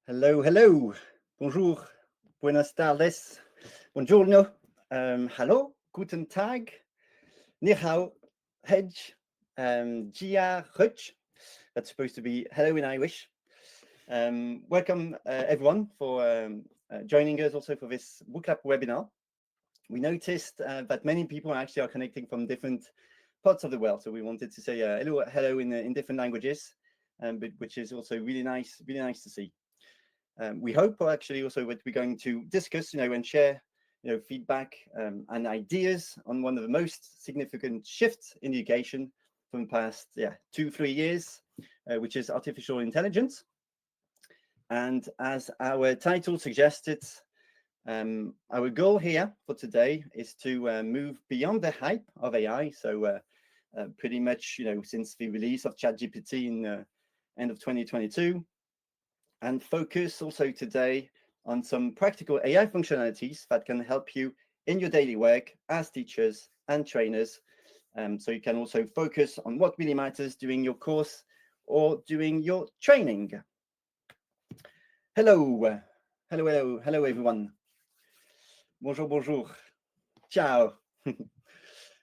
Hello, hello. Bonjour. Buenas tardes. Buongiorno. Hallo. Guten Tag. Ni hao. Hedge. Gia Hutch. That's supposed to be hello in Irish. Welcome, everyone, for joining us also for this Wooclap webinar. We noticed that many people actually are connecting from different parts of the world. So we wanted to say hello in different languages, but which is also really nice to see. We hope actually also that we're going to discuss, and share, feedback and ideas on one of the most significant shifts in education from the past 2-3 years, which is artificial intelligence. And as our title suggested, our goal here for today is to move beyond the hype of AI. So pretty much, since the release of ChatGPT in end of 2022, and focus also today on some practical AI functionalities that can help you in your daily work as teachers and trainers. So you can also focus on what really matters during your course or during your training. Hello, everyone. Bonjour, bonjour. Ciao.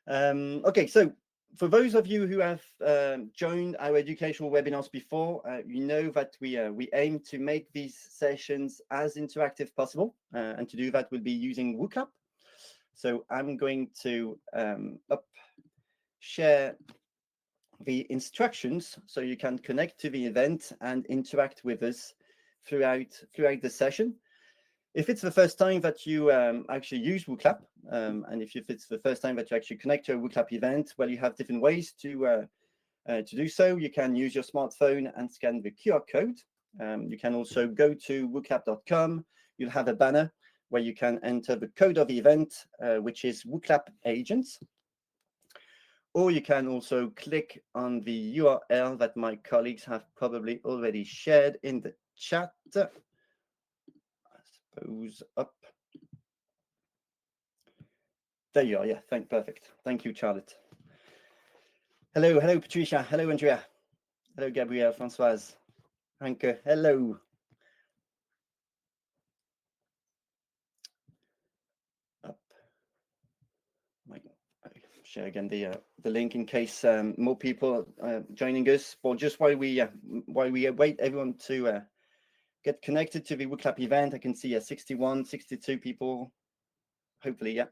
Okay, so for those of you who have joined our educational webinars before, you know that we aim to make these sessions as interactive as possible, and to do that we'll be using Wooclap. So I'm going to share the instructions so you can connect to the event and interact with us throughout the session. If it's the first time that you actually use Wooclap, and if it's the first time that you actually connect to a Wooclap event, well, you have different ways to do so. You can use your smartphone and scan the QR code. You can also go to wooclap.com. You'll have a banner where you can enter the code of the event, which is Wooclap Agents. Or you can also click on the URL that my colleagues have probably already shared in the chat. Suppose up. There you are. Yeah, perfect. Thank you, Charlotte. Hello, Patricia. Hello, Andrea. Hello, Gabrielle, Françoise, Hanke. Hello. Up. Share again the link in case more people joining us. Well, just while we wait everyone to get connected to the Wooclap event, I can see 61, 62 people. Hopefully, yeah.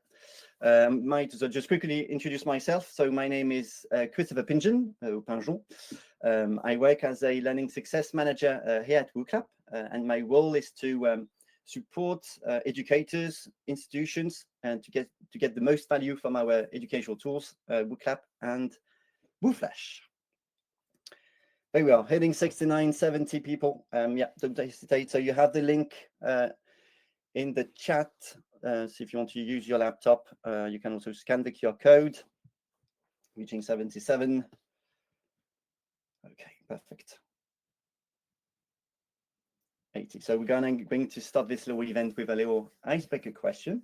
Might as well just quickly introduce myself. So my name is Christopher Pingeon. I work as a learning success manager here at Wooclap, and my role is to support educators, institutions, and to get the most value from our educational tools, Wooclap and Wooflash. There we are, heading 69, 70 people. Yeah, don't hesitate. So you have the link in the chat. So if you want to use your laptop, you can also scan the QR code, reaching 77. Okay, perfect. 80. So we're going to start this little event with a little icebreaker question,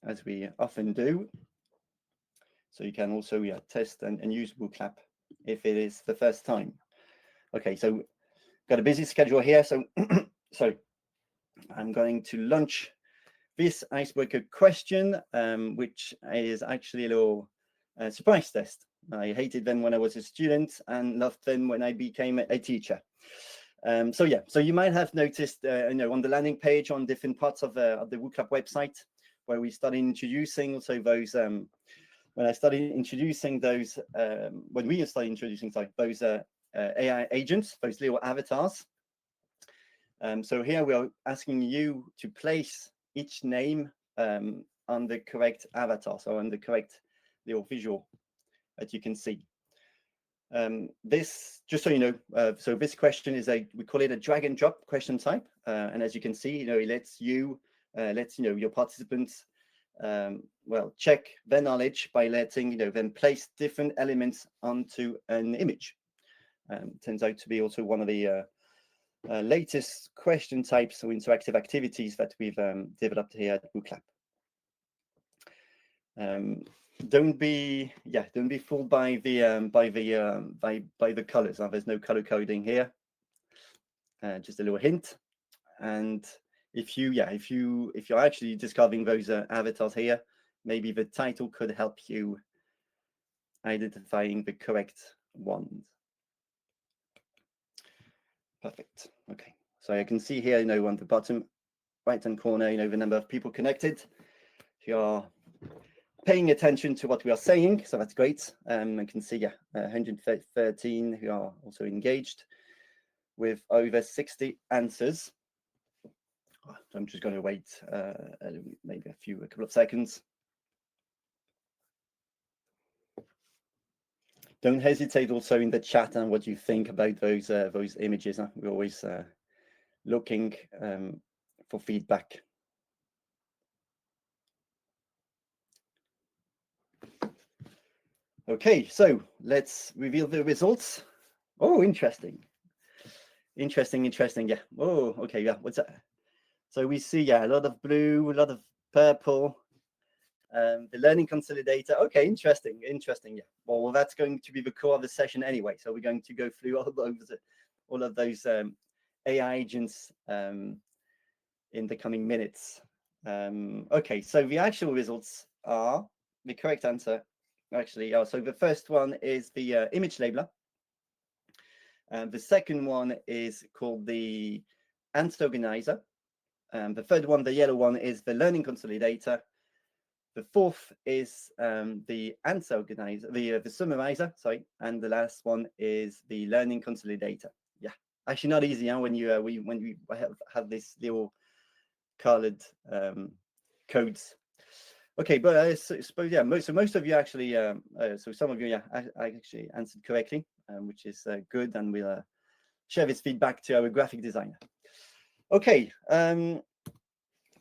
as we often do. So you can also test and use Wooclap if it is the first time. Okay, so got a busy schedule here. So, so I'm going to launch this icebreaker question, which is actually a little surprise test. I hated them when I was a student and loved them when I became a teacher. So you might have noticed, on the landing page on different parts of the Wooclap website, where we started introducing also those. When we started introducing those AI agents, those little avatars. So here we are asking you to place each name on the correct avatar, so on the correct little visual that you can see. This, just so you know, so this question is we call it a drag and drop question type, and as you can see, it lets your participants check their knowledge by letting them place different elements onto an image. Turns out to be also one of the latest question types or interactive activities that we've developed here at Wooclap. Don't be fooled by the colors. There's no color coding here. Just a little hint. And if you're actually discovering those avatars here, maybe the title could help you identifying the correct ones. Perfect. Okay. So I can see here, on the bottom right-hand corner, the number of people connected. If you're paying attention to what we are saying, so that's great. I can see 113 who are also engaged with over 60 answers. So I'm just going to wait maybe a couple of seconds. Don't hesitate also in the chat and what you think about those images. We're always looking for feedback. Okay, so let's reveal the results. Oh, interesting. Yeah. Oh, okay, yeah. What's that? So we see, a lot of blue, a lot of purple. The learning consolidator. Okay, interesting. Yeah. Well, that's going to be the core of the session anyway. So we're going to go through all of those AI agents in the coming minutes. Okay, so the actual results are the correct answer. Actually, so the first one is the image labeler. The second one is called the answer organizer. The third one, the yellow one, is the learning consolidator. The fourth is the answer organizer, the summarizer, sorry, and the last one is the learning consolidator. Yeah, actually not easy, when we have this little colored codes. Okay, but I suppose, yeah, most of you actually, so some of you, I actually answered correctly, which is good, and we'll share this feedback to our graphic designer. Okay,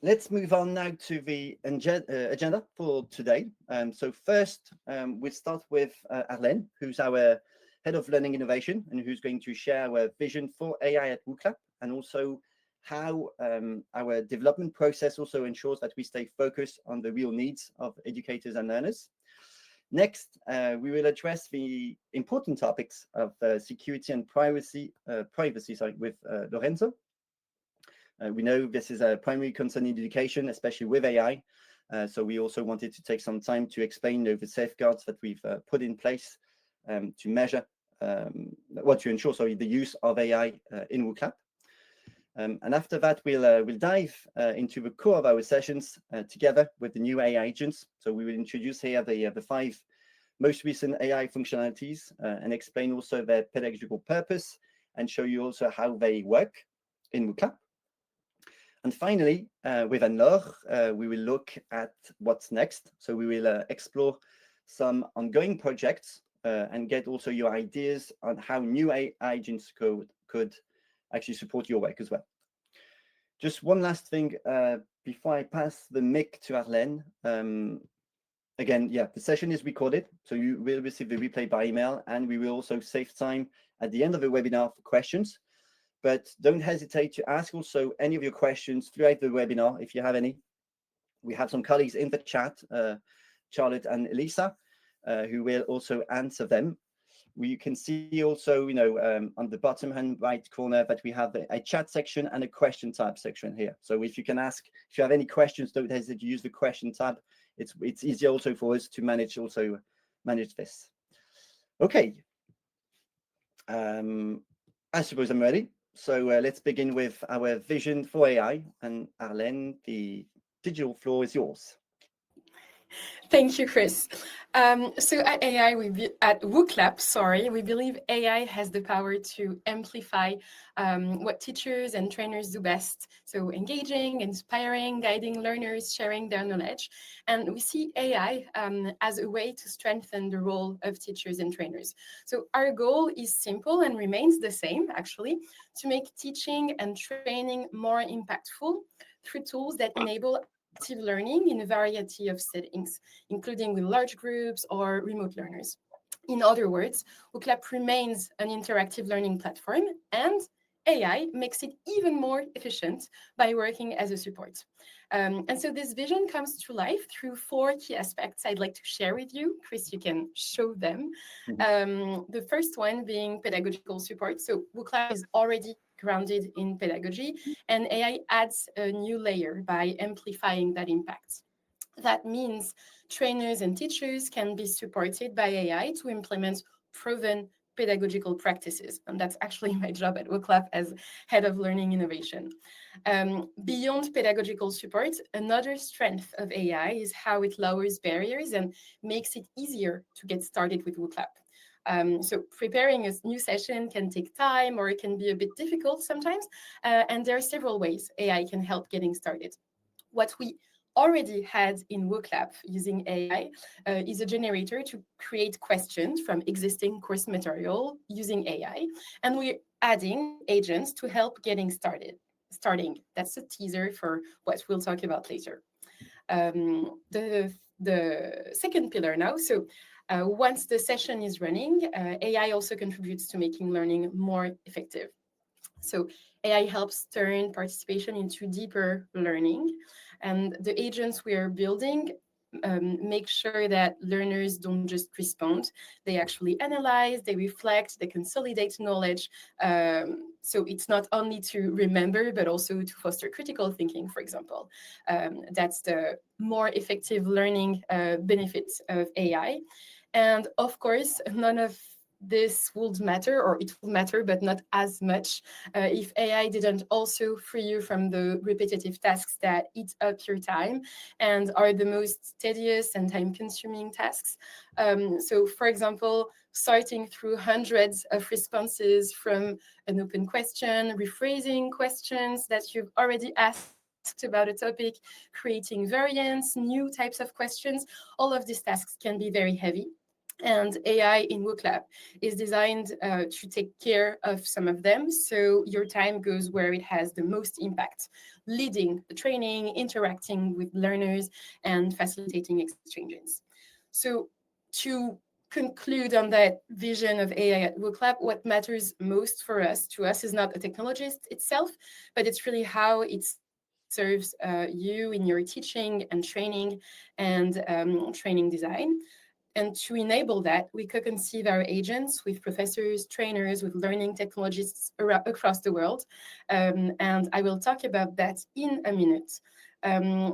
let's move on now to the agenda for today. So first, we start with Arlene, who's our head of learning innovation, and who's going to share our vision for AI at Wooclap, and also how our development process also ensures that we stay focused on the real needs of educators and learners. Next, we will address the important topics of security and privacy with Lorenzo. We know this is a primary concern in education, especially with AI. So we also wanted to take some time to explain the safeguards that we've put in place to measure, to ensure, the use of AI in Wooclap. And after that, we'll dive into the core of our sessions together with the new AI agents. So we will introduce here the 5 most recent AI functionalities and explain also their pedagogical purpose and show you also how they work in Wooclap. And finally, with Anne-Laure, we will look at what's next. So we will explore some ongoing projects and get also your ideas on how new AI agents could actually support your work as well. Just one last thing before I pass the mic to Arlene. Again, the session is recorded, so you will receive the replay by email, and we will also save time at the end of the webinar for questions. But don't hesitate to ask also any of your questions throughout the webinar if you have any. We have some colleagues in the chat, Charlotte and Elisa, who will also answer them. We can see also, on the bottom hand right corner that we have a chat section and a question tab section here. So if you have any questions, don't hesitate to use the question tab. It's easier also for us to manage this. Okay. I suppose I'm ready. So let's begin with our vision for AI. And Arlene, the digital floor is yours. Thank you, Chris. So at Wooclap, we believe AI has the power to amplify what teachers and trainers do best. So engaging, inspiring, guiding learners, sharing their knowledge. And we see AI as a way to strengthen the role of teachers and trainers. So our goal is simple and remains the same, actually, to make teaching and training more impactful through tools that enable active learning in a variety of settings, including with large groups or remote learners. In other words, Wooclap remains an interactive learning platform, and AI makes it even more efficient by working as a support. And so this vision comes to life through 4 key aspects I'd like to share with you. Chris, you can show them. The first one being pedagogical support. So Wooclap is already grounded in pedagogy, and AI adds a new layer by amplifying that impact. That means trainers and teachers can be supported by AI to implement proven pedagogical practices. And that's actually my job at Wooclap as head of learning innovation. Beyond pedagogical support, another strength of AI is how it lowers barriers and makes it easier to get started with Wooclap. So preparing a new session can take time, or it can be a bit difficult sometimes. And there are several ways AI can help getting started. What we already had in Wooclap using AI is a generator to create questions from existing course material using AI. And we're adding agents to help getting started. That's a teaser for what we'll talk about later. The second pillar now. So once the session is running, AI also contributes to making learning more effective. So AI helps turn participation into deeper learning. And the agents we are building make sure that learners don't just respond, they actually analyze, they reflect, they consolidate knowledge. So it's not only to remember, but also to foster critical thinking, for example. That's the more effective learning benefits of AI. And of course, none of this would matter, or it would matter, but not as much if AI didn't also free you from the repetitive tasks that eat up your time and are the most tedious and time-consuming tasks. So, for example, sorting through hundreds of responses from an open question, rephrasing questions that you've already asked about a topic, creating variants, new types of questions, all of these tasks can be very heavy. And AI in Wooclap is designed to take care of some of them, so your time goes where it has the most impact, leading the training, interacting with learners, and facilitating exchanges. So to conclude on that vision of AI at Wooclap, what matters most to us is not the technology itself, but it's really how it serves you in your teaching and training design. And to enable that, we co-conceive our agents with professors, trainers, with learning technologists across the world. And I will talk about that in a minute.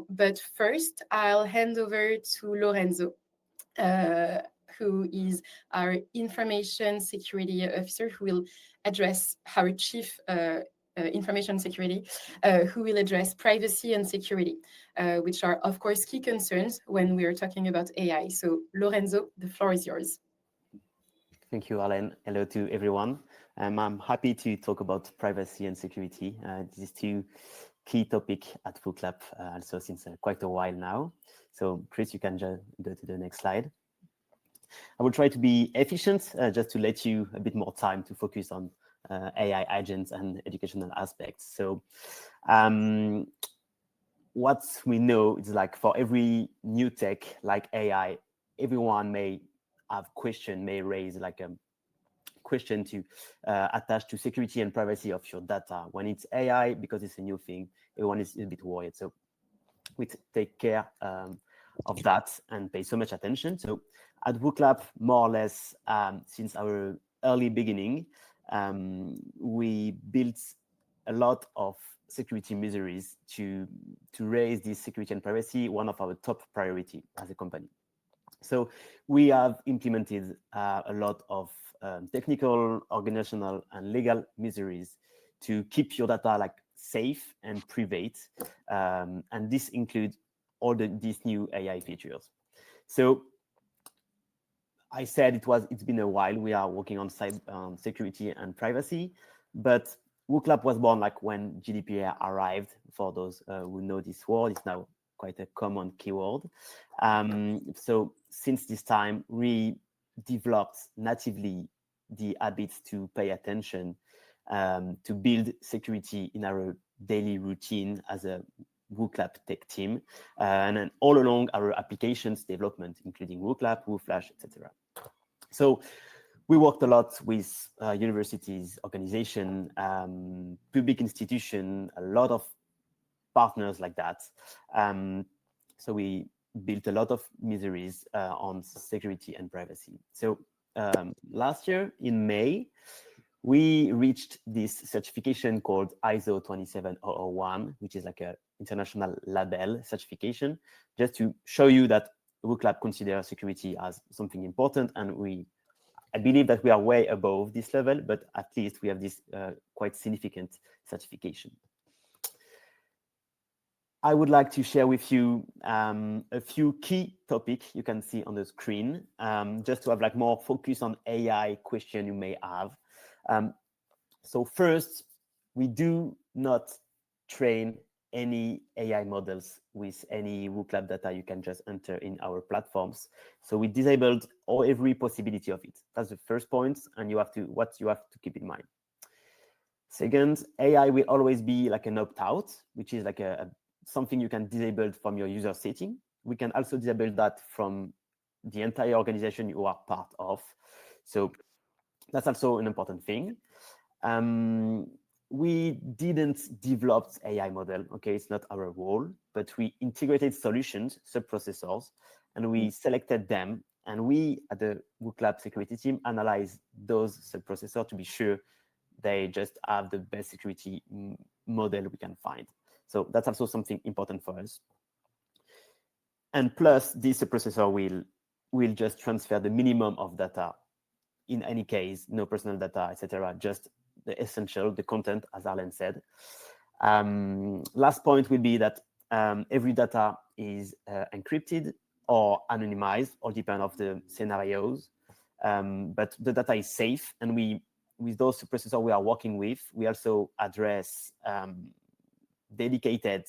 But first, I'll hand over to Lorenzo, who is our information security officer, who will address our chief information security, who will address privacy and security, which are, of course, key concerns when we are talking about AI. So, Lorenzo, the floor is yours. Thank you, Alain. Hello to everyone. I'm happy to talk about privacy and security. These two key topics at Wooclap, also since quite a while now. So, Chris, you can just go to the next slide. I will try to be efficient, just to let you a bit more time to focus on AI agents and educational aspects. So what we know is, like, for every new tech like AI, everyone may raise like a question to attach to security and privacy of your data. When it's AI, because it's a new thing, everyone is a bit worried. So we take care of that and pay so much attention. So at Wooclap, more or less, since our early beginning, we built a lot of security measures to raise this security and privacy, one of our top priority as a company. So we have implemented a lot of technical, organizational, and legal measures to keep your data like safe and private, and this includes all these new AI features. So I said it's been a while we are working on security and privacy, but Wooclap was born like when GDPR arrived. For those who know this word, it's now quite a common keyword. So since this time, we developed natively the habits to pay attention, to build security in our daily routine as a Wooclap tech team, and then all along our applications development, including Wooclap, Wooflash, etc. So we worked a lot with universities, organization, public institution, a lot of partners like that. So we built a lot of measures on security and privacy. So last year in May, we reached this certification called ISO 27001, which is like an international label certification, just to show you that Wooclap considers security as something important. And I believe that we are way above this level, but at least we have this quite significant certification. I would like to share with you a few key topics you can see on the screen, just to have like more focus on AI question you may have. So first, we do not train any AI models with any Wooclap data you can just enter in our platforms. So we disabled every possibility of it. That's the first point, and what you have to keep in mind. Second, AI will always be like an opt-out, which is like something you can disable from your user setting. We can also disable that from the entire organization you are part of. So that's also an important thing. We didn't develop AI model, okay, it's not our role, but we integrated solutions, sub-processors, and we selected them. And we, at the Wooclap security team, analyze those sub-processors to be sure they just have the best security model we can find. So that's also something important for us. And plus, this processor will just transfer the minimum of data. In any case, no personal data, etc., just the essential, the content, as Arlen said. Last point will be that every data is encrypted or anonymized, all depend of the scenarios. But the data is safe, and with those processors we are working with, we also address dedicated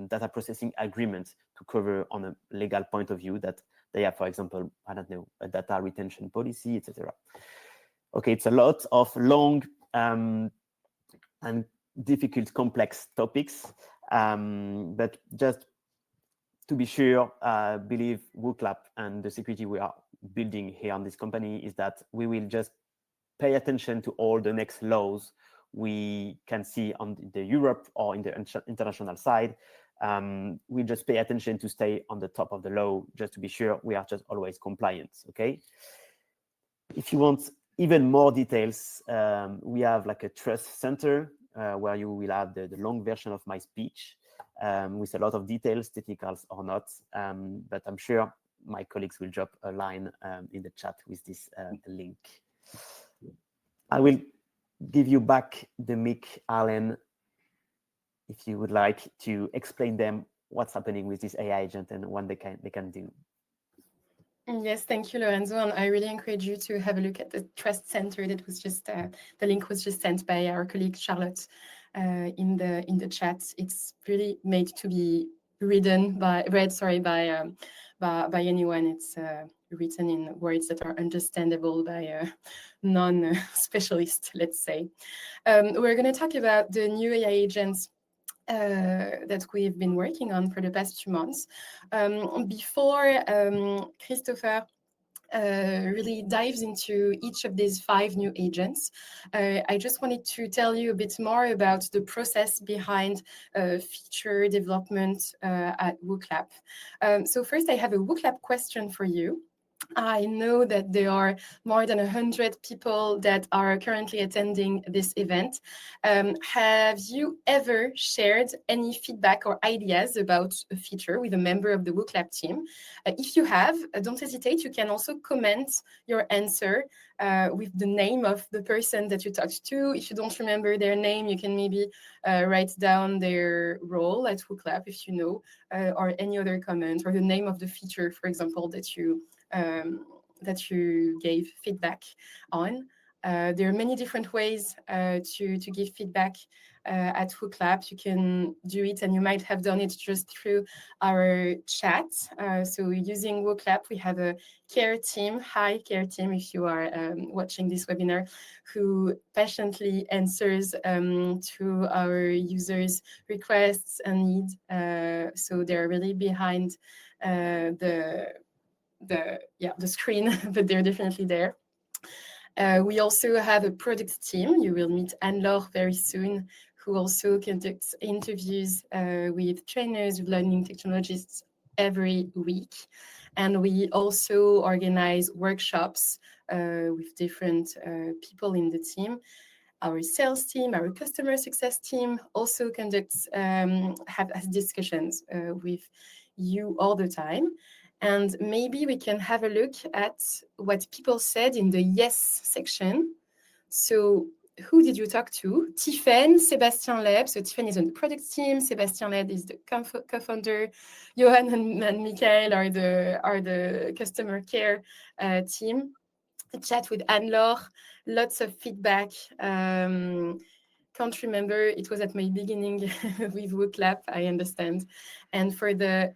data processing agreements to cover on a legal point of view that they have, for example, I don't know, a data retention policy, etc. Okay, it's a lot of long and difficult, complex topics, but just to be sure, believe Wooclap and the security we are building here on this company is that we will just pay attention to all the next laws we can see on the Europe or in the international side. We just pay attention to stay on the top of the law, just to be sure we are just always compliant, okay? If you want even more details, we have like a trust center where you will have the long version of my speech with a lot of details, technicals or not, but I'm sure my colleagues will drop a line in the chat with this link. I will give you back the mic, Arlen, if you would like to explain them what's happening with this AI agent and what they can do. Yes, thank you, Lorenzo. And I really encourage you to have a look at the Trust Center that was just, the link was just sent by our colleague Charlotte in the chat. It's really made to be read by anyone. It's written in words that are understandable by a non-specialist, let's say. We're going to talk about the new AI agents that we've been working on for the past few months. Before Christopher really dives into each of these 5 new agents, I just wanted to tell you a bit more about the process behind feature development at Wooclap. So first, I have a Wooclap question for you. I know that there are more than 100 people that are currently attending this event. Have you ever shared any feedback or ideas about a feature with a member of the Wooclap team? If you have, don't hesitate. You can also comment your answer with the name of the person that you talked to. If you don't remember their name, you can maybe write down their role at Wooclap, if you know, or any other comment, or the name of the feature, for example, that you gave feedback on. There are many different ways to give feedback at Wooclap. You can do it, and you might have done it just through our chat. So using Wooclap, we have a care team. Hi, care team, if you are watching this webinar, who patiently answers to our users' requests and needs. So they're really behind the screen, but they're definitely there. We also have a product team. You will meet Anne-Laure very soon, who also conducts interviews with trainers, with learning technologists every week. And we also organize workshops with different people in the team. our sales team, our customer success team also conducts has discussions with you all the time. And maybe we can have a look at what people said in the yes section. So who did you talk to? Tiffen, Sébastien Leb. So Tiffen is on the product team. Sébastien Leb is the co-founder. Johan and Michael are the customer care team. A chat with Anne-Laure, lots of feedback. Can't remember, it was at my beginning with Wooclap, I understand. And for the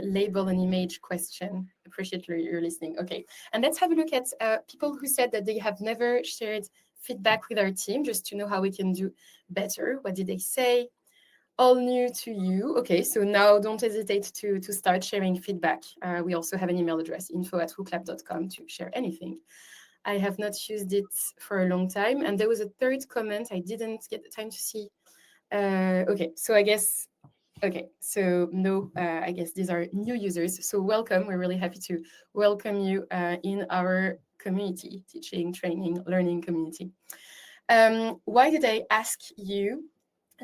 label and image question, appreciate you're listening. Okay, and let's have a look at people who said that they have never shared feedback with our team, just to know how we can do better. What did they say? All new to you. Okay, so now don't hesitate to start sharing feedback. We also have an email address, info@wooclap.com, to share anything. I have not used it for a long time. And there was a third comment I didn't get the time to see. Okay, so I guess, okay, so no, I guess these are new users. So welcome, we're really happy to welcome you in our community, teaching, training, learning community. Why did I ask you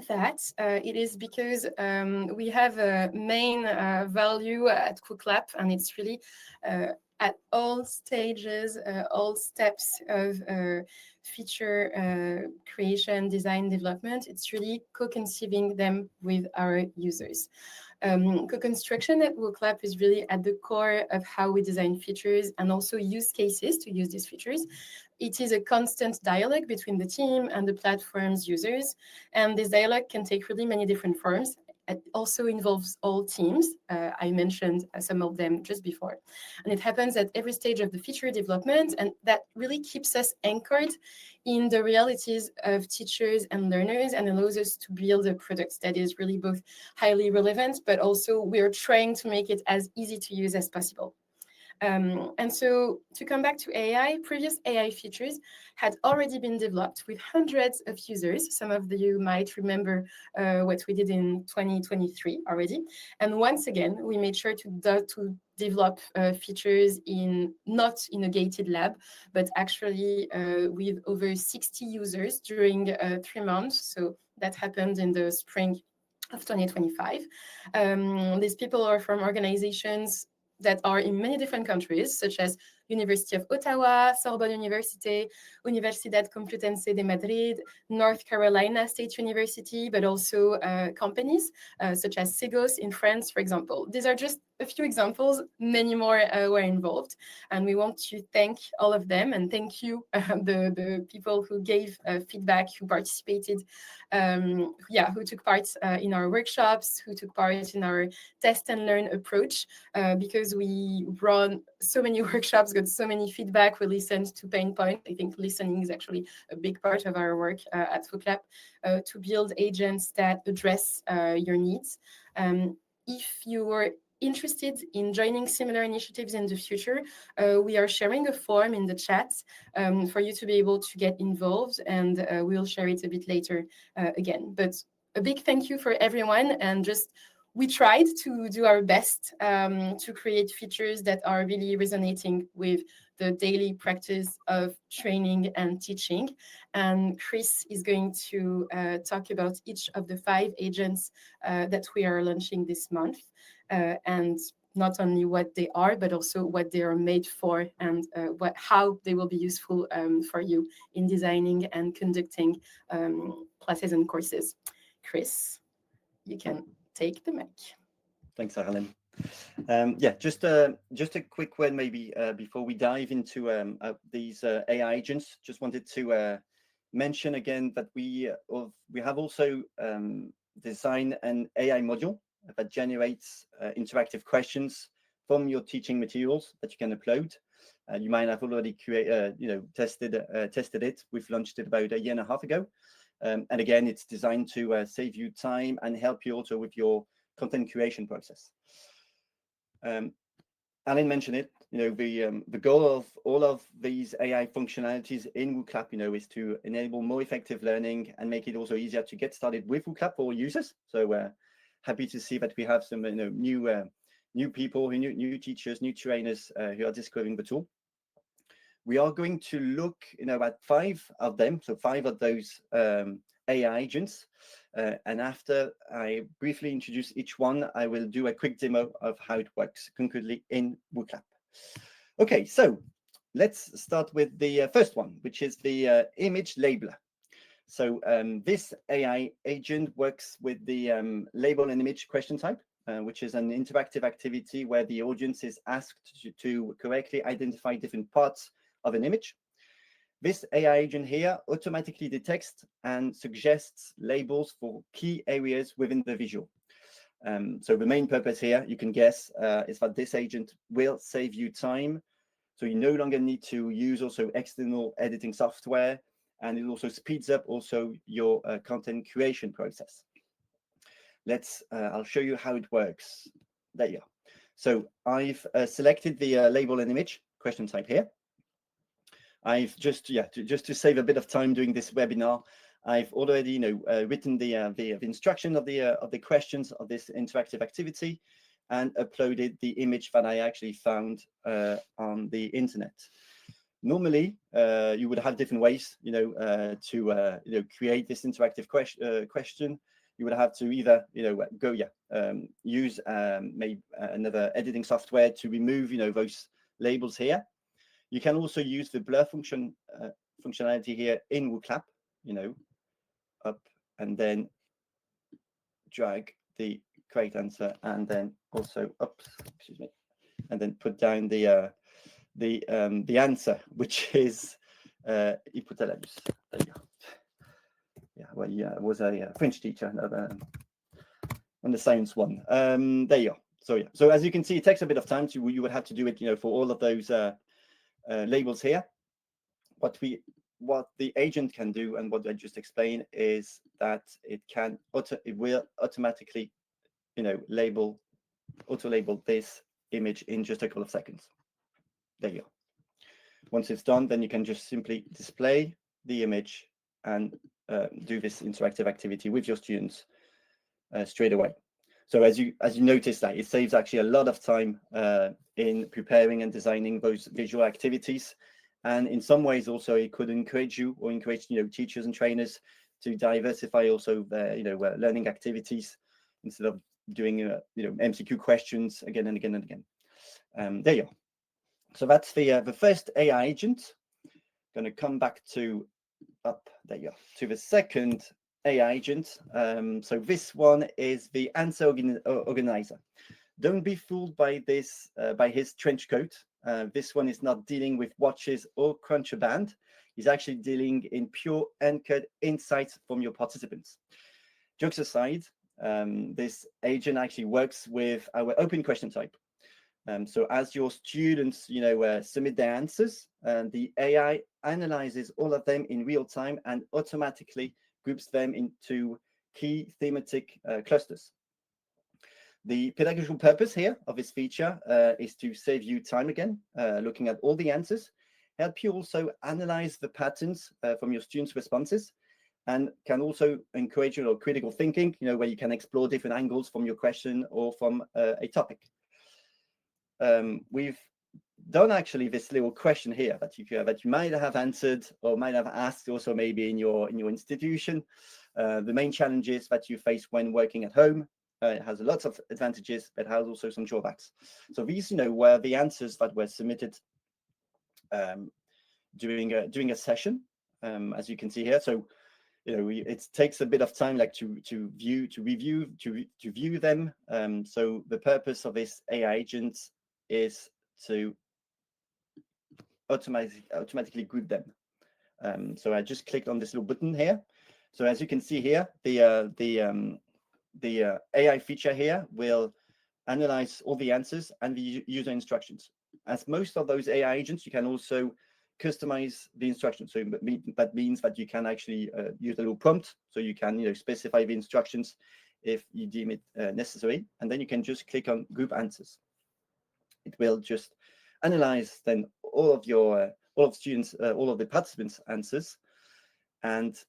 that? It is because we have a main value at Wooclap, and it's really at all stages, all steps of feature creation, design, development. It's really co-conceiving them with our users. Co-construction at Wooclap is really at the core of how we design features and also use cases to use these features. It is a constant dialogue between the team and the platform's users, and this dialogue can take really many different forms. It also involves all teams. I mentioned some of them just before. And it happens at every stage of the feature development, and that really keeps us anchored in the realities of teachers and learners and allows us to build a product that is really both highly relevant, but also we're trying to make it as easy to use as possible. And so to come back to AI, previous AI features had already been developed with hundreds of users. Some of you might remember what we did in 2023 already. And once again, we made sure to develop features not in a gated lab, but actually with over 60 users during 3 months. So that happened in the spring of 2025. These people are from organizations that are in many different countries, such as University of Ottawa, Sorbonne University, Universidad Complutense de Madrid, North Carolina State University, but also companies such as Segos in France, for example. These are just a few examples, many more were involved. And we want to thank all of them and thank you, the people who gave feedback, who participated, who took part in our workshops, who took part in our test and learn approach, because we run so many workshops, got so many feedback, we listened to pain points. I think listening is actually a big part of our work at Wooclap to build agents that address your needs. If you are interested in joining similar initiatives in the future, we are sharing a form in the chat for you to be able to get involved, and we'll share it a bit later again. But a big thank you for everyone, and just we tried to do our best to create features that are really resonating with the daily practice of training and teaching. And Chris is going to talk about each of the 5 agents that we are launching this month, and not only what they are, but also what they are made for, and how they will be useful for you in designing and conducting classes and courses. Chris, you can take the mic. Thanks, Arlene. Just a quick word maybe before we dive into these AI agents. Just wanted to mention again that we have also designed an AI module that generates interactive questions from your teaching materials that you can upload. You might have already tested it. We've launched it about 1.5 years ago. And again, it's designed to save you time and help you also with your content creation process. Alan mentioned it. The goal of all of these AI functionalities in Wooclap, is to enable more effective learning and make it also easier to get started with Wooclap for users. So happy to see that we have some new people, new teachers, new trainers who are discovering the tool. We are going to look, at 5 of them, so 5 of those AI agents. And after I briefly introduce each one, I will do a quick demo of how it works concretely in Wooclap. Okay, so let's start with the first one, which is the image labeler. So this AI agent works with the label and image question type, which is an interactive activity where the audience is asked to correctly identify different parts of an image. This AI agent here automatically detects and suggests labels for key areas within the visual. So the main purpose here, you can guess, is that this agent will save you time. So you no longer need to use also external editing software, and it also speeds up also your content creation process. I'll show you how it works. There you are. So I've selected the label and image question type here. I've just to save a bit of time doing this webinar, I've already written the instruction of the questions of this interactive activity and uploaded the image that I actually found on the internet. Normally, you would have different ways, to create this interactive question. You would have to either, use maybe another editing software to remove, those labels here. You can also use the blur functionality here in Wooclap, up and then drag the correct answer, and then also and then put down the answer, which is hypothalamus. There you go. Yeah, well, I was a French teacher on the science one. There you go. So yeah, so as you can see, it takes a bit of time. You would have to do it, for all of those labels here. What the agent can do, and what I just explained, is that it will automatically, auto-label this image in just a couple of seconds. There you go. Once it's done, then you can just simply display the image and do this interactive activity with your students straight away. So as you notice, that it saves actually a lot of time in preparing and designing those visual activities, and in some ways also it could encourage teachers and trainers to diversify also their learning activities instead of doing MCQ questions again and again and again. There you go. So that's the first AI agent. Going to come back to the second AI agent. So this one is the answer organizer. Don't be fooled by this, by his trench coat. This one is not dealing with watches or contraband. He's actually dealing in pure uncut insights from your participants. Jokes aside, this agent actually works with our open question type. So as your students, submit their answers, the AI analyzes all of them in real time and automatically groups them into key thematic clusters. The pedagogical purpose here of this feature is to save you time again, looking at all the answers, help you also analyze the patterns from your students' responses, and can also encourage critical thinking, where you can explore different angles from your question or from a topic. We've done actually this little question here that you might have answered or might have asked also maybe in your institution. The main challenges that you face when working at home. It has lots of advantages, but has also some drawbacks. So these, were the answers that were submitted during a session, as you can see here. So it takes a bit of time, to view them. So the purpose of this AI agent is to automatically group them. So I just clicked on this little button here. So as you can see here, the AI feature here will analyze all the answers and the user instructions. As most of those AI agents, you can also customize the instructions. So that means that you can actually use a little prompt. So you can specify the instructions if you deem it necessary, and then you can just click on group answers. It will just analyze then all of the participants' answers and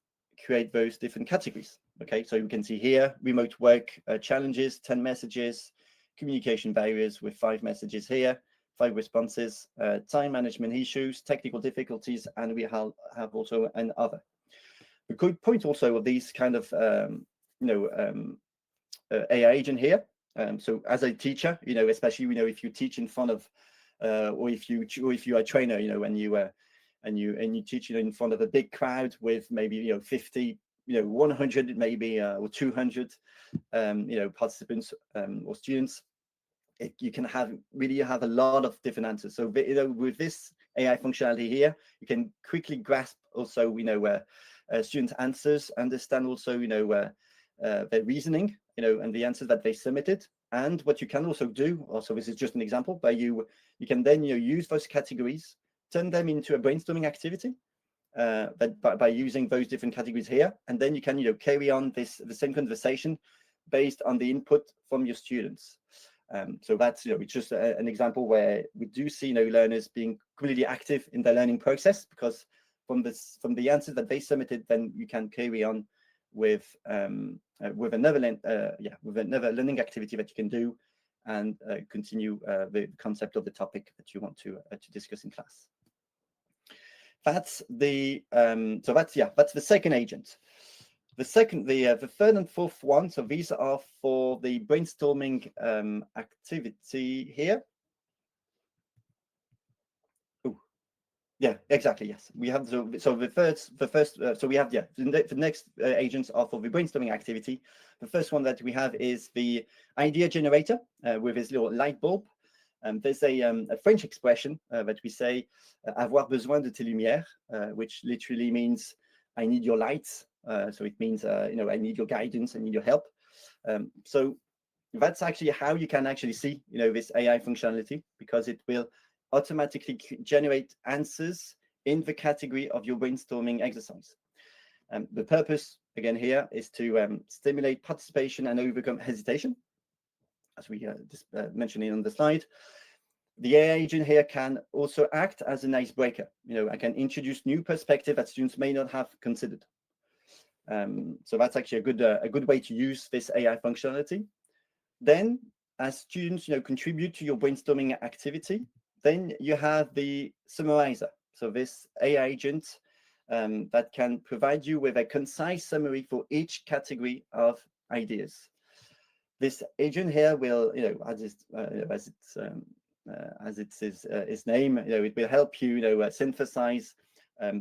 create those different categories. Okay, so you can see here, remote work challenges, 10 messages, communication barriers with 5 messages here, 5 responses, time management issues, technical difficulties, and we have also an other. The good point also of these kind of AI agent here. So as a teacher, especially if you teach in front of, or if you are a trainer, and you teach in front of a big crowd with maybe 50, 100 maybe or 200 participants or students, you can have a lot of different answers. So with this AI functionality here, you can quickly grasp also students' answers, understand also their reasoning, and the answers that they submitted. And what you can also do, also this is just an example, but you can then use those categories, turn them into a brainstorming activity by using those different categories here, and then you can carry on the same conversation based on the input from your students. So that's it's just an example where we do see learners being completely active in their learning process, because from the answers that they submitted, then you can carry on with another learning activity that you can do, and continue the concept of the topic that you want to discuss in class. That's the that's the second agent. The third and fourth one, so these are for the brainstorming activity here. Ooh. Yeah, exactly. Yes, we have so the first so we have the next agents are for the brainstorming activity. The first one that we have is the idea generator with his little light bulb. There's a French expression that we say, avoir besoin de tes lumières, which literally means I need your lights. So it means, I need your guidance, I need your help. So that's actually how you can actually see, this AI functionality, because it will automatically generate answers in the category of your brainstorming exercise. The purpose, again, here is to stimulate participation and overcome hesitation, as we just mentioned on the slide. The AI agent here can also act as an icebreaker. I can introduce new perspective that students may not have considered. So that's actually a good way to use this AI functionality. Then, as students contribute to your brainstorming activity, then you have the summarizer. So this AI agent that can provide you with a concise summary for each category of ideas. This agent here will, as its name, it will help you, synthesize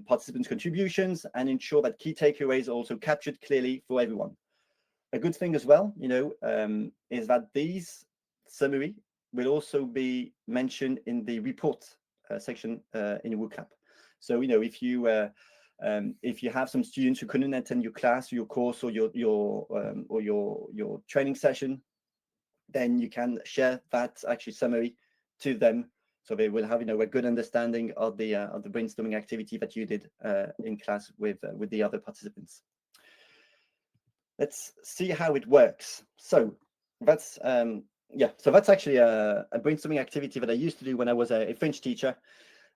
participants' contributions and ensure that key takeaways are also captured clearly for everyone. A good thing as well, is that these summary will also be mentioned in the report section in Wooclap. So, if you have some students who couldn't attend your class, or your course, or your training session, then you can share that actually summary to them, so they will have a good understanding of the brainstorming activity that you did in class with the other participants. Let's see how it works. So that's so that's actually a brainstorming activity that I used to do when I was a French teacher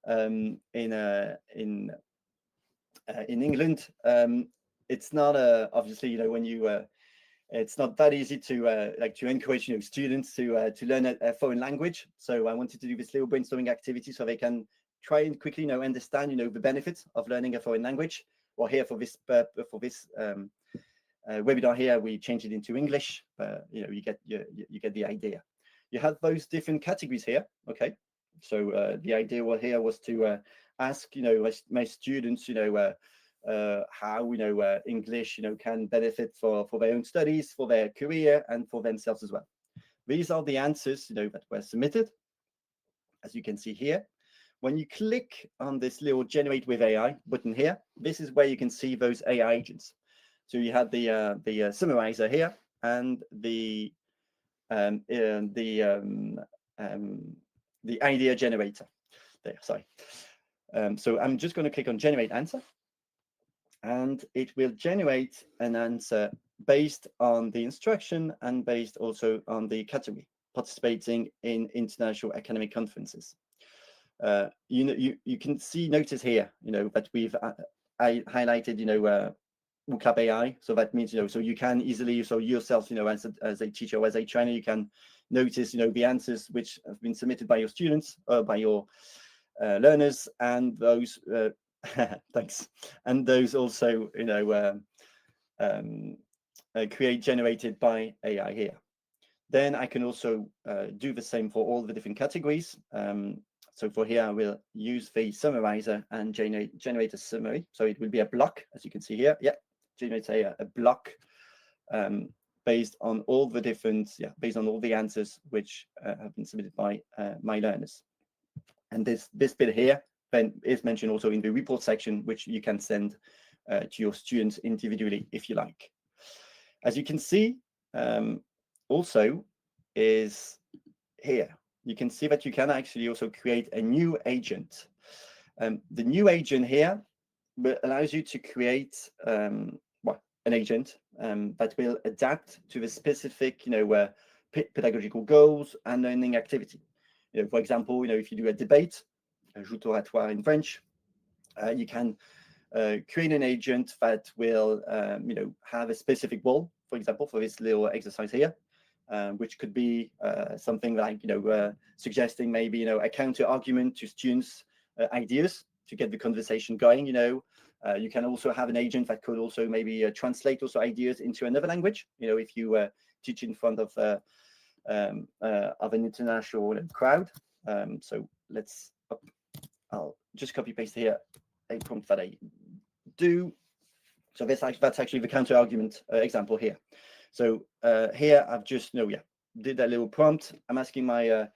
in England. It's not obviously when you it's not that easy to encourage students to learn a foreign language. So I wanted to do this little brainstorming activity so they can try and quickly understand the benefits of learning a foreign language. Well, here for this webinar here, we change it into English, but you get the idea. You have those different categories here. Okay, so the idea here was to ask my students how English can benefit for their own studies, for their career, and for themselves as well. These are the answers that were submitted, as you can see here. When you click on this little generate with AI button here, this is where you can see those AI agents. So you have the summarizer here and the idea generator there. Sorry. So I'm just going to click on generate answer, and it will generate an answer based on the instruction and based also on the category, participating in international academic conferences. You can notice here, that we've highlighted, Wooclap AI. So that means, so you can easily, so yourself, as a teacher or as a trainer, you can notice, the answers which have been submitted by your students, by your learners, and those, thanks, and those also, generated by AI here. Then I can also do the same for all the different categories. So for here, I will use the summarizer and generate a summary. So it will be a block, as you can see here. Yeah, generate a block based on all the different, based on all the answers which have been submitted by my learners. And this bit here then is mentioned also in the report section, which you can send to your students individually if you like. As you can see, also is here. You can see that you can actually also create a new agent. The new agent here allows you to create an agent that will adapt to the specific, pedagogical goals and learning activity. For example, if you do a debate, a joute oratoire in French, you can create an agent that will, have a specific goal. For example, for this little exercise here, which could be something like, suggesting maybe, a counter argument to students' ideas to get the conversation going. You can also have an agent that could also maybe translate also ideas into another language. If you teach in front of an international crowd. So I'll just copy paste here a prompt that I do. So that's actually the counter argument example here. So here I've just did that little prompt. I'm asking my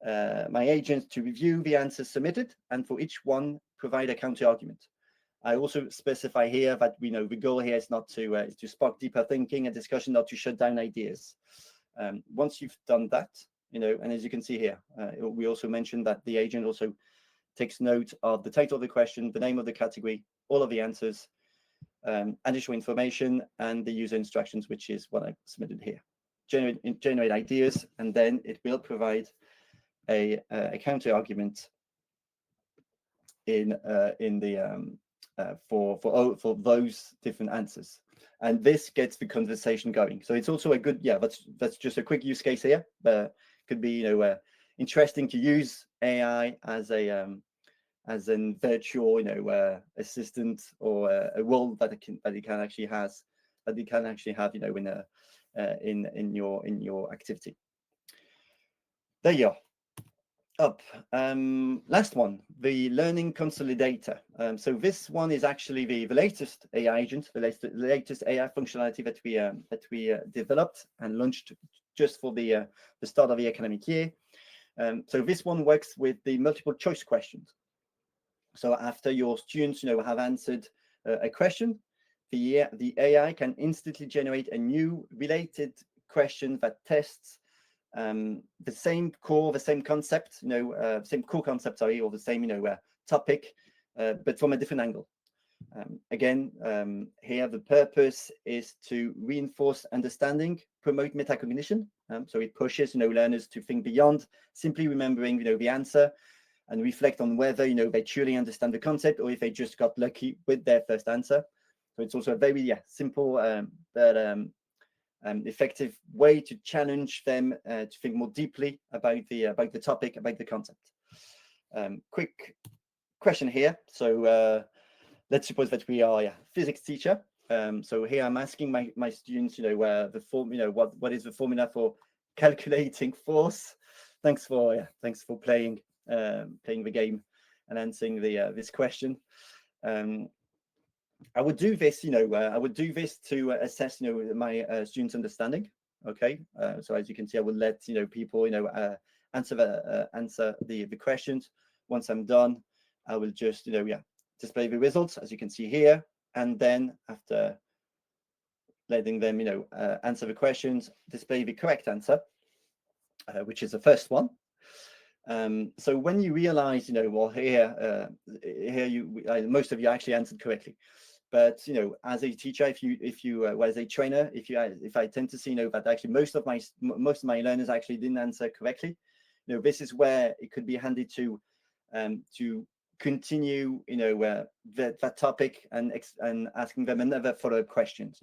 my agent to review the answers submitted, and for each one provide a counter argument. I also specify here that the goal here is not to is to spark deeper thinking and discussion, not to shut down ideas. Once you've done that, and as you can see here, we also mentioned that the agent also takes note of the title of the question, the name of the category, all of the answers, additional information, and the user instructions, which is what I submitted here. Generate ideas, and then it will provide a counter argument in the for those different answers, and this gets the conversation going. So it's also a good, that's just a quick use case here, but could be interesting to use AI as a virtual assistant, or a role that it can actually have in your activity. There you are. Up. Last one, the learning consolidator. So this one is actually the latest AI agent, the latest AI functionality that we developed and launched just for the start of the academic year. So this one works with the multiple choice questions. So after your students have answered a question, the AI can instantly generate a new related question that tests the same core concept, same core concept, sorry, or the same topic, but from a different angle. Again, here the purpose is to reinforce understanding, promote metacognition. So it pushes learners to think beyond simply remembering the answer, and reflect on whether they truly understand the concept, or if they just got lucky with their first answer. So it's also a very simple but effective way to challenge them to think more deeply about the topic, about the concept. Quick question here. So let's suppose that we are a physics teacher. So here I'm asking my students, the form, what is the formula for calculating force? Thanks for playing the game and answering this question. I would do this, to assess, my students' understanding. Okay, so as you can see, I would let people, answer the questions. Once I'm done, I will just, display the results, as you can see here, and then after letting them, answer the questions, display the correct answer, which is the first one. So when you realize, well, here most of you actually answered correctly, but as a teacher, if you as a trainer, if I tend to see that actually most of my learners actually didn't answer correctly, this is where it could be handy to continue that topic and asking them another follow-up questions.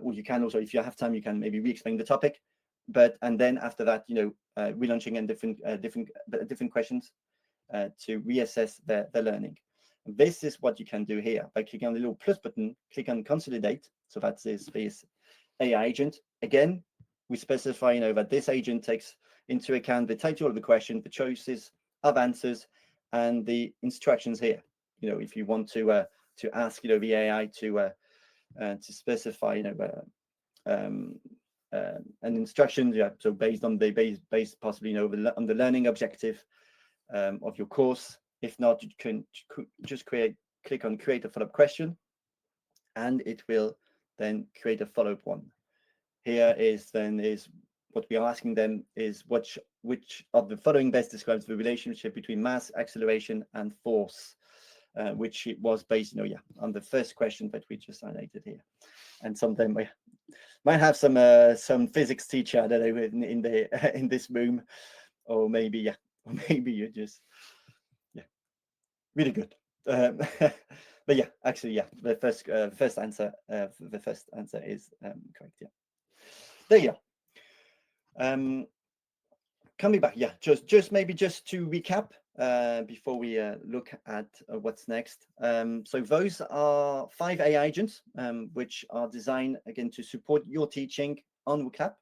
Or you can also, if you have time, you can maybe re-explain the topic, and then after that, relaunching and different questions to reassess their learning. And this is what you can do here by clicking on the little plus button, click on Consolidate. So that's this AI agent. Again, we specify that this agent takes into account the title of the question, the choices of answers, and the instructions here. If you want to ask the AI to specify an instruction, so based on based possibly on the learning objective of your course. If not, you can just click on create a follow-up question, and it will then create a follow-up one. Here is what we are asking them is which of the following best describes the relationship between mass, acceleration, and force, which it was based on the first question that we just highlighted here. And sometimes we might have some physics teacher that are in this room, or maybe you're just really good. But yeah, actually, the first answer is correct. Yeah, there you go. Coming back, just to recap before we look at what's next. So those are 5 AI agents which are designed again to support your teaching on Wooclap.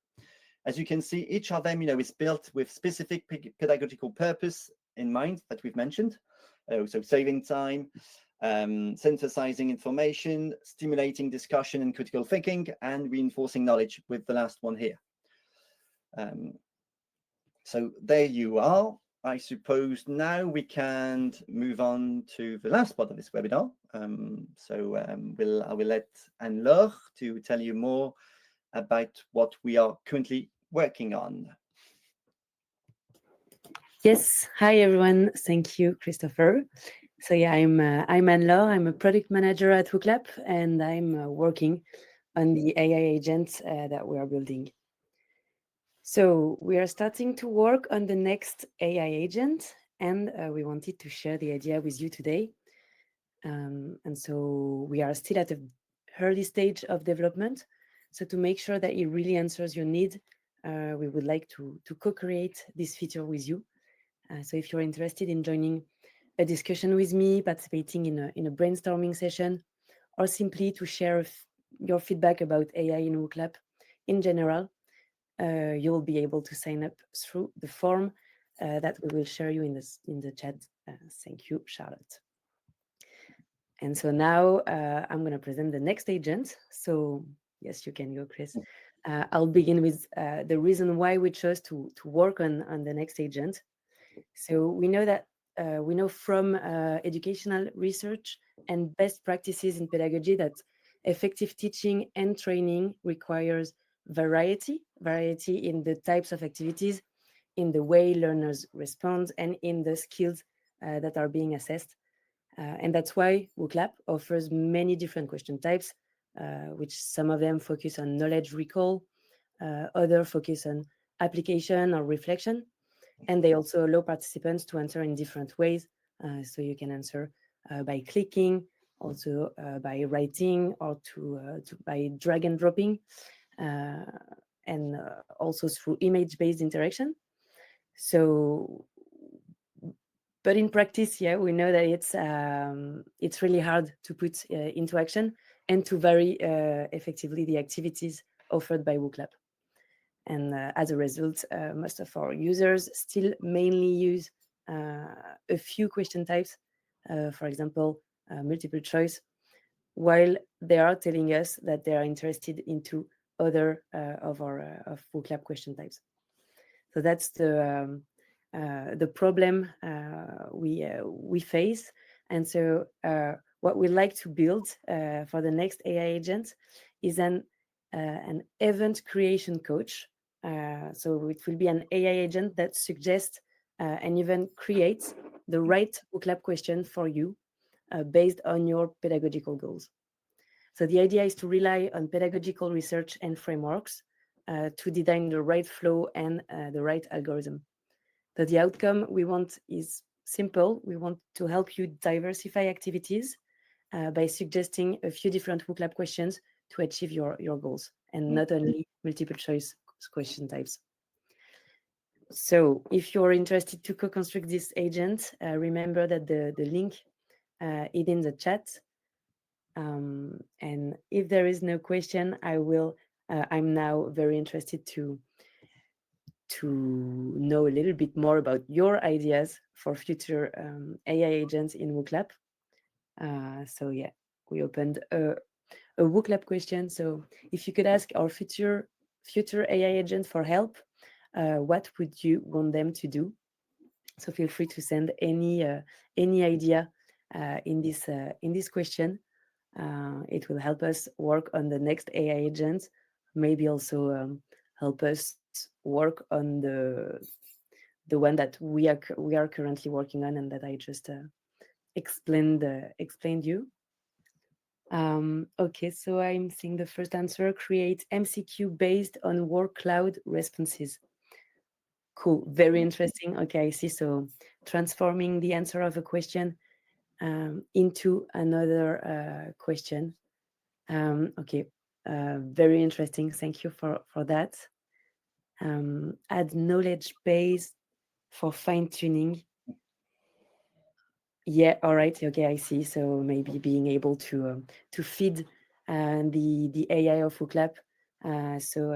As you can see, each of them is built with specific pedagogical purpose in mind that we've mentioned. So saving time, synthesizing information, stimulating discussion and critical thinking, and reinforcing knowledge with the last one here. So there you are. I suppose now we can move on to the last part of this webinar. I will let Anne-Laure to tell you more about what we are currently working on. Yes, hi everyone. Thank you, Christopher. So yeah, I'm Anne-Laure. I'm a product manager at Wooclap, and I'm working on the AI agent that we are building. So we are starting to work on the next AI agent, and we wanted to share the idea with you today. And so we are still at an early stage of development. So to make sure that it really answers your need, we would like to co-create this feature with you. So if you're interested in joining a discussion with me, participating in a brainstorming session, or simply to share your feedback about AI in Wooclap in general, you'll be able to sign up through the form that we will share you in the chat. Thank you, Charlotte. And so now I'm going to present the next agent. So yes, you can go, Chris. I'll begin with the reason why we chose to work on the next agent. So we know from educational research and best practices in pedagogy that effective teaching and training requires variety in the types of activities, in the way learners respond, and in the skills that are being assessed. And that's why Wooclap offers many different question types, which some of them focus on knowledge recall, others focus on application or reflection. And they also allow participants to answer in different ways. So you can answer by clicking, also by writing, or by drag and dropping, and also through image-based interaction. So, but in practice, yeah, we know that it's really hard to put into action and to vary effectively the activities offered by Wooclap. And as a result, most of our users still mainly use a few question types, for example, multiple choice, while they are telling us that they are interested into other of Wooclap question types. So that's the problem we face. And so what we like to build for the next AI agent is an event creation coach. So it will be an AI agent that suggests and even creates the right Wooclap question for you based on your pedagogical goals. So the idea is to rely on pedagogical research and frameworks to design the right flow and the right algorithm. So the outcome we want is simple. We want to help you diversify activities by suggesting a few different Wooclap questions to achieve your goals, and not only multiple choice question types. So if you're interested to co-construct this agent, remember that the link is in the chat. And if there is no question, I'm now very interested to know a little bit more about your ideas for future AI agents in Wooclap. So yeah, we opened a Wooclap question. So if you could ask our future AI agent for help, what would you want them to do? So feel free to send any idea in this question. It will help us work on the next AI agent. Maybe also help us work on the one that we are currently working on and that I just explained you. Okay, so I'm seeing the first answer: create MCQ based on word cloud responses. Cool, very interesting. Okay, I see. So transforming the answer of a question into another question. Okay, very interesting. Thank you for that. Add knowledge base for fine tuning. Yeah, all right. Okay, I see. So maybe being able to feed the AI of Wooclap, so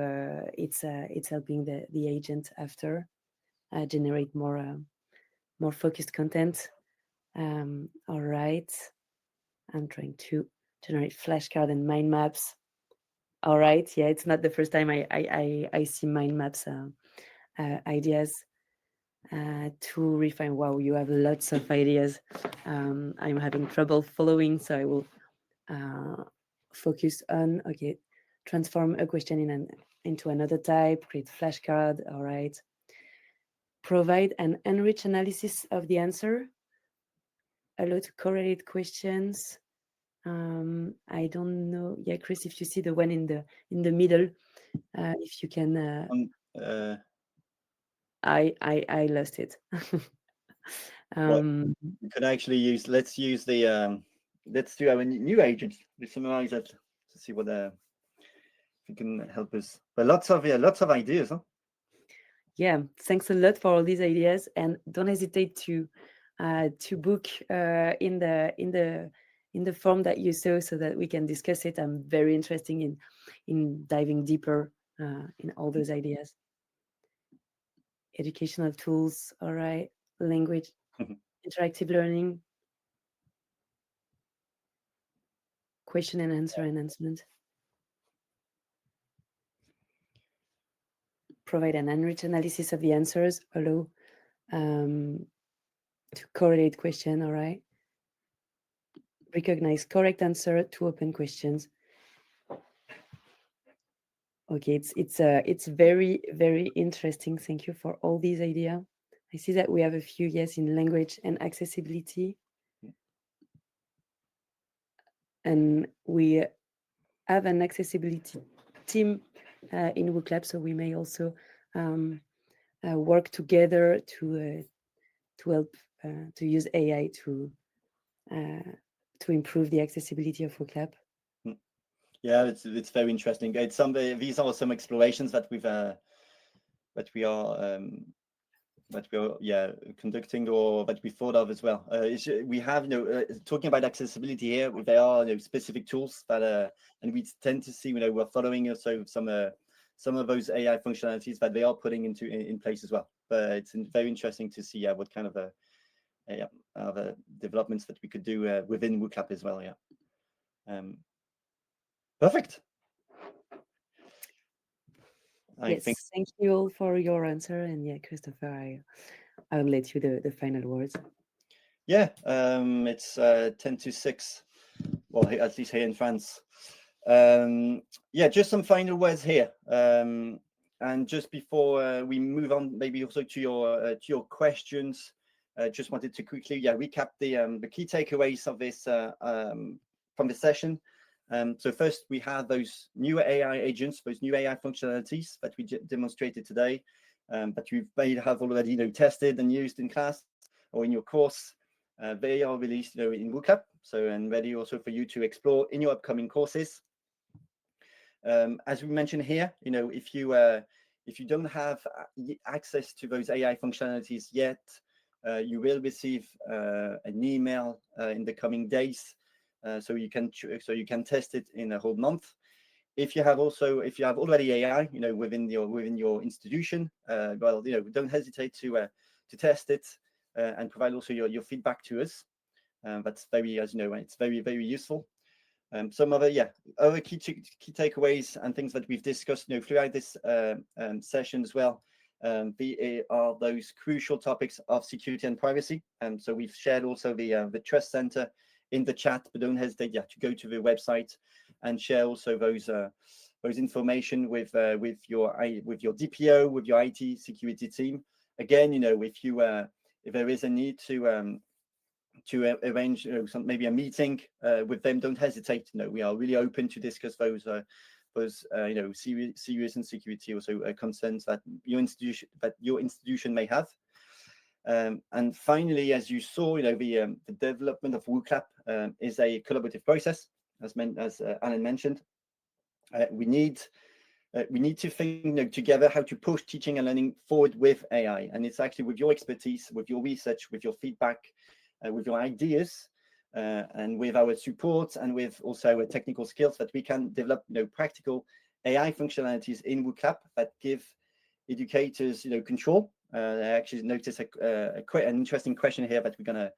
it's helping the agent after generate more focused content. All right. I'm trying to generate flashcard and mind maps. All right. Yeah, it's not the first time I see mind maps ideas. To refine. Wow, you have lots of ideas. I'm having trouble following, so I will focus on, okay, transform a question into another type, create flashcard. All right. Provide an enriched analysis of the answer. Allow to correlate questions. I don't know. Yeah, Chris, if you see the one in the middle, if you can. I lost it. We could actually use. Let's use the. Let's do our new agent. We summarize that to see what if it can help us. But lots of ideas, huh? Yeah, thanks a lot for all these ideas, and don't hesitate to book in the form that you saw, so that we can discuss it. I'm very interested in diving deeper in all those ideas. Educational tools, all right. Language, interactive learning, question and answer enhancement. Provide an enriched analysis of the answers. Allow to correlate question. All right. Recognize correct answer to open questions. Okay, it's very, very interesting. Thank you for all these ideas. I see that we have a few yes in language and accessibility. And we have an accessibility team in Wooclap, so we may also work together to help to use AI to improve the accessibility of Wooclap. Yeah, it's very interesting. It's these are some explorations that we are conducting, or that we thought of as well. We have talking about accessibility here. There are specific tools that and we tend to see we're following also some of those AI functionalities that they are putting in place as well. But it's very interesting to see what kind of developments that we could do within Wooclap as well. Yeah. Perfect. Yes, thank you all for your answer. And yeah, Christopher, I'll let you the final words. Yeah, it's 5:50. Well, at least here in France. Yeah, just some final words here. And just before we move on, maybe also to your questions, just wanted to quickly recap the key takeaways of this from the session. So first, we have those new AI agents, those new AI functionalities that we demonstrated today, that you may have already tested and used in class or in your course. They are released in Wooclap, and ready also for you to explore in your upcoming courses. As we mentioned here, if if you don't have access to those AI functionalities yet, you will receive an email in the coming days, so you can test it in a whole month. If you have already AI, within your institution, well, don't hesitate to test it and provide also your feedback to us. That's very, as you know, it's very, very useful. Some other key takeaways and things that we've discussed, throughout this session as well. Are those crucial topics of security and privacy. So we've shared also the Trust Center in the chat, but don't hesitate to go to the website and share also those information with your DPO, with your IT security team. Again, if there is a need to arrange maybe a meeting with them, don't hesitate. We are really open to discuss those serious and security also concerns that your institution may have. And finally, as you saw, the development of Wooclap is a collaborative process, as Alan mentioned. We need to think together how to push teaching and learning forward with AI, and it's actually with your expertise, with your research, with your feedback, with your ideas, and with our support, and with also our technical skills, that we can develop practical AI functionalities in Wooclap that give educators control. I actually noticed quite an interesting question here that we're going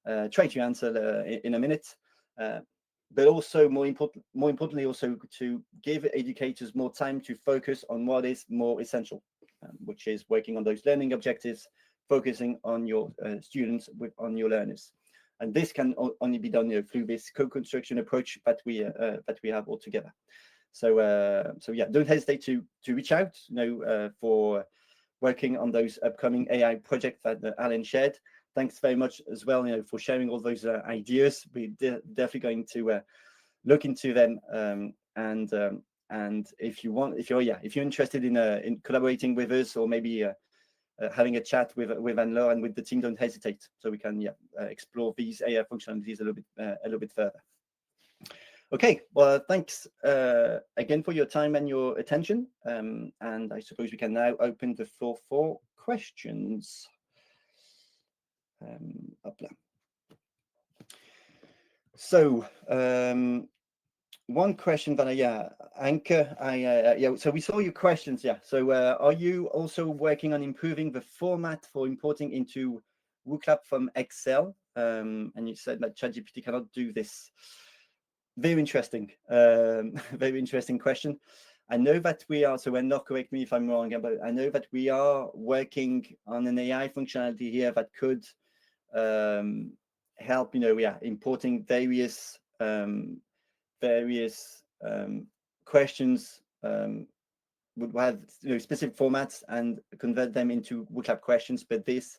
to try to answer in a minute. But also more importantly, also to give educators more time to focus on what is more essential, which is working on those learning objectives, focusing on your students, on your learners. And this can only be done through this co-construction approach that we have all together. So don't hesitate to reach out for working on those upcoming AI projects that Alan shared. Thanks very much as well for sharing all those ideas. We're definitely going to look into them, and if you're interested in collaborating with us, or maybe having a chat with Anne-Laure and with the team, don't hesitate, so we can explore these AI functionalities a little bit further. Okay, well, thanks again for your time and your attention, and I suppose we can now open the floor for questions. So one question that Anke, so we saw your questions. So are you also working on improving the format for importing into Wooclap from Excel? And you said that ChatGPT cannot do this. Very interesting question. I know that we are, so Anne-Laure, correct me if I'm wrong, but I know that we are working on an AI functionality here that could help, importing various questions, would have specific formats and convert them into Wooclap questions, but this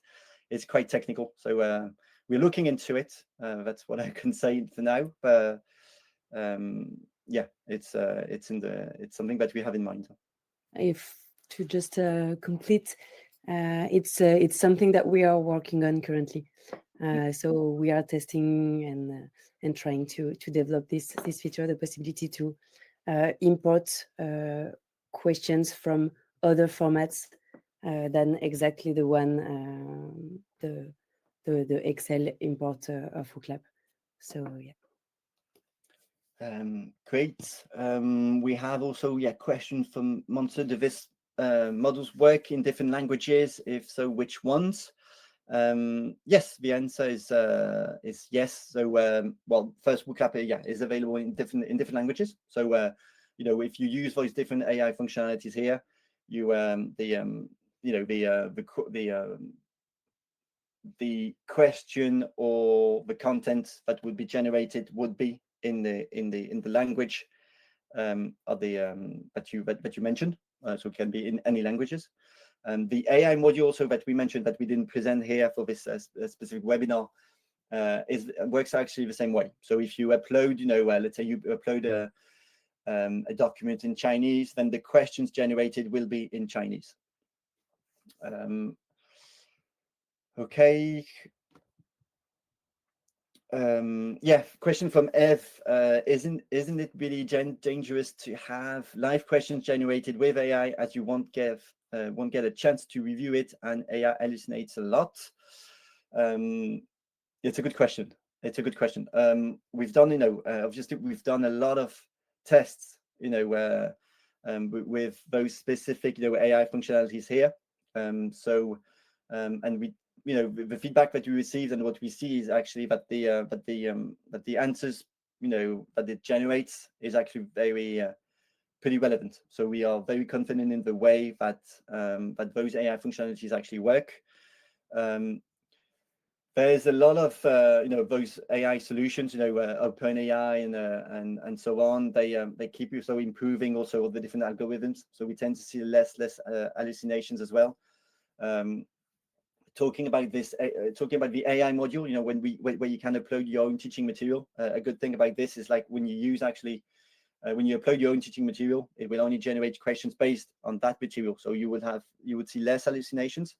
is quite technical, so we're looking into it. That's what I can say for now, but it's something that we have in mind. If to just complete, it's something that we are working on currently. So we are testing and trying to develop this feature, the possibility to import questions from other formats than exactly the one the Excel import of Wooclap. So great. We have also questions from Monster. Do these models work in different languages? If so, which ones? Yes, the answer is yes. So well, first, Wooclap is available in different languages. So if you use those different AI functionalities here, the question or the content that would be generated would be in the language that you mentioned. So it can be in any languages. The AI module also that we mentioned that we didn't present here for this specific webinar works actually the same way. So if you upload, let's say you upload a document in Chinese, then the questions generated will be in Chinese. Okay. Yeah, question from Ev. Isn't it really dangerous to have live questions generated with AI, as you won't get a chance to review it, and AI hallucinates a lot? It's a good question. We've done, obviously we've done a lot of tests, with those specific, AI functionalities here. And we, the feedback that we received and what we see is actually that the answers, that it generates is actually very pretty relevant. So we are very confident in the way that that those AI functionalities actually work. There's a lot of those AI solutions, OpenAI and so on. They keep so improving also all the different algorithms. So we tend to see less hallucinations as well. Talking about the AI module, where you can upload your own teaching material. A good thing about this is like when you use when you upload your own teaching material, it will only generate questions based on that material. So you would see less hallucinations.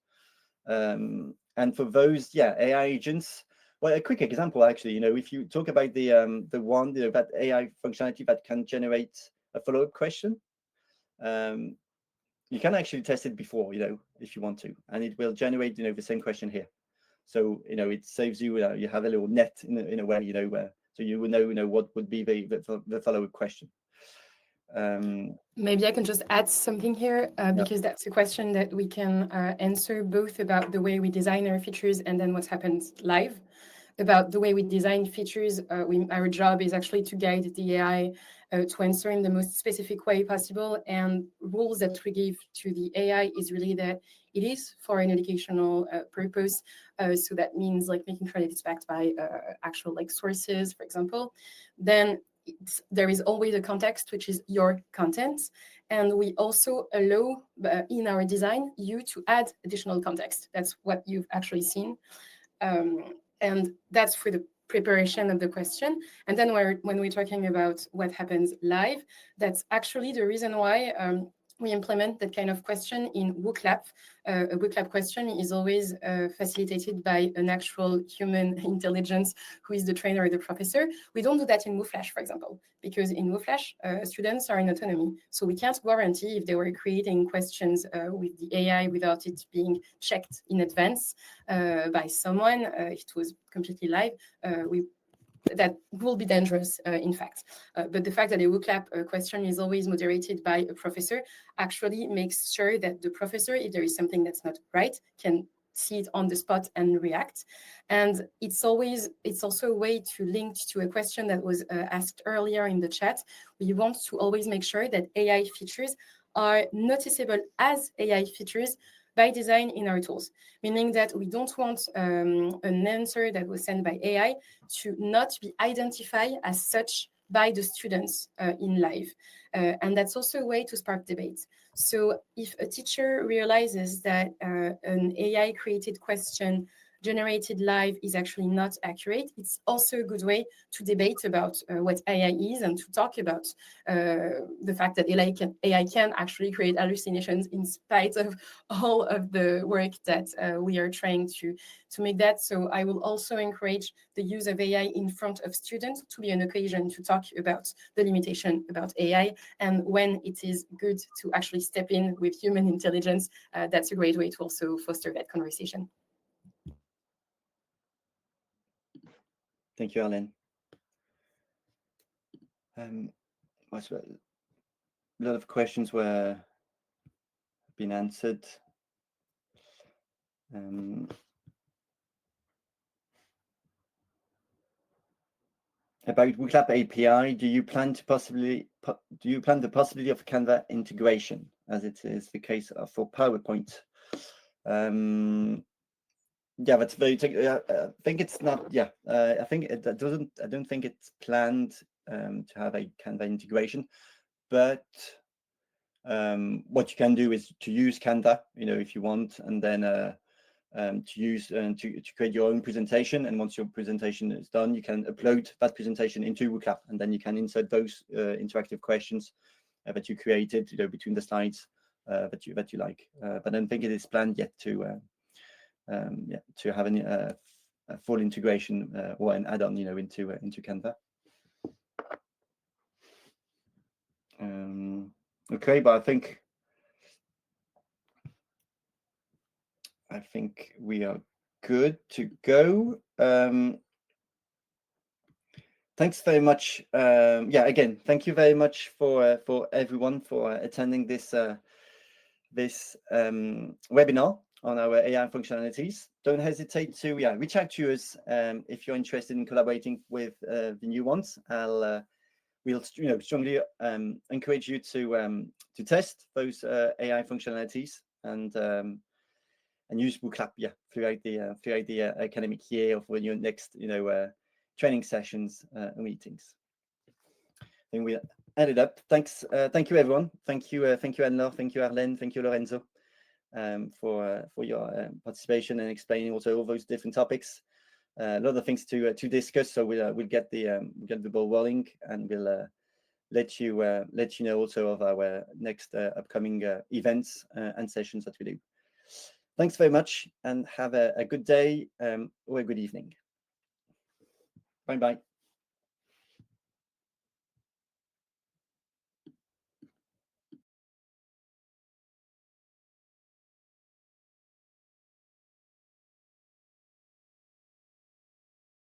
And for those, AI agents, well, a quick example actually, if you talk about the one, that AI functionality that can generate a follow-up question, you can actually test it before, if you want to, and it will generate, the same question here. So, it saves you, you have a little net in a way, so you will know, what would be the follow-up question. Maybe I can just add something here, because that's a question that we can answer both about the way we design our features and then what happens live. About the way we design features, our job is actually to guide the AI to answer in the most specific way possible. And rules that we give to the AI is really that it is for an educational purpose. So that means like making sure that it's backed by actual sources, for example. Then there is always a context, which is your content. And we also allow in our design you to add additional context. That's what you've actually seen. And that's for the preparation of the question. And then when we're talking about what happens live, that's actually the reason why we implement that kind of question in Wooclap. A Wooclap question is always facilitated by an actual human intelligence who is the trainer or the professor. We don't do that in Wooflash, for example, because in Wooflash, students are in autonomy. So we can't guarantee if they were creating questions with the AI without it being checked in advance by someone, if it was completely live, that will be dangerous, in fact. But the fact that a Wooclap question is always moderated by a professor actually makes sure that the professor, if there is something that's not right, can see it on the spot and react. And it's also a way to link to a question that was asked earlier in the chat. We want to always make sure that AI features are noticeable as AI features by design in our tools, meaning that we don't want an answer that was sent by AI to not be identified as such by the students in live. And that's also a way to spark debate. So if a teacher realizes that an AI-created question generated live is actually not accurate, it's also a good way to debate about what AI is and to talk about the fact that AI can actually create hallucinations in spite of all of the work that we are trying to make that. So I will also encourage the use of AI in front of students to be an occasion to talk about the limitation about AI, and when it is good to actually step in with human intelligence, that's a great way to also foster that conversation. Thank you, Arlene. A lot of questions were been answered. About Wooclap API, do you plan the possibility of Canva integration, as it is the case for PowerPoint? Yeah, that's very. I think it's not. Yeah, I think it doesn't. I don't think it's planned to have a Canva integration, but what you can do is to use Canva, if you want, and then to use to create your own presentation. And once your presentation is done, you can upload that presentation into Wooclap, and then you can insert those interactive questions that you created, between the slides that you like. But I don't think it is planned yet to have full integration or an add-on, into Canva. Okay, but I think we are good to go. Thanks very much. Again, thank you very much for everyone for attending this webinar on our AI functionalities. Don't hesitate to reach out to us if you're interested in collaborating with the new ones. We'll strongly encourage you to test those AI functionalities and use Wooclap throughout the academic year or for your next training sessions and meetings. I think we ended up. Thank you everyone. Thank you Anne-Laure, thank you Arlene, thank you Lorenzo for your participation and explaining also all those different topics. A lot of things to discuss, so we'll get the ball rolling, and we'll let you know also of our next upcoming events and sessions that we do. Thanks very much, and have a good day or a good evening. Bye bye.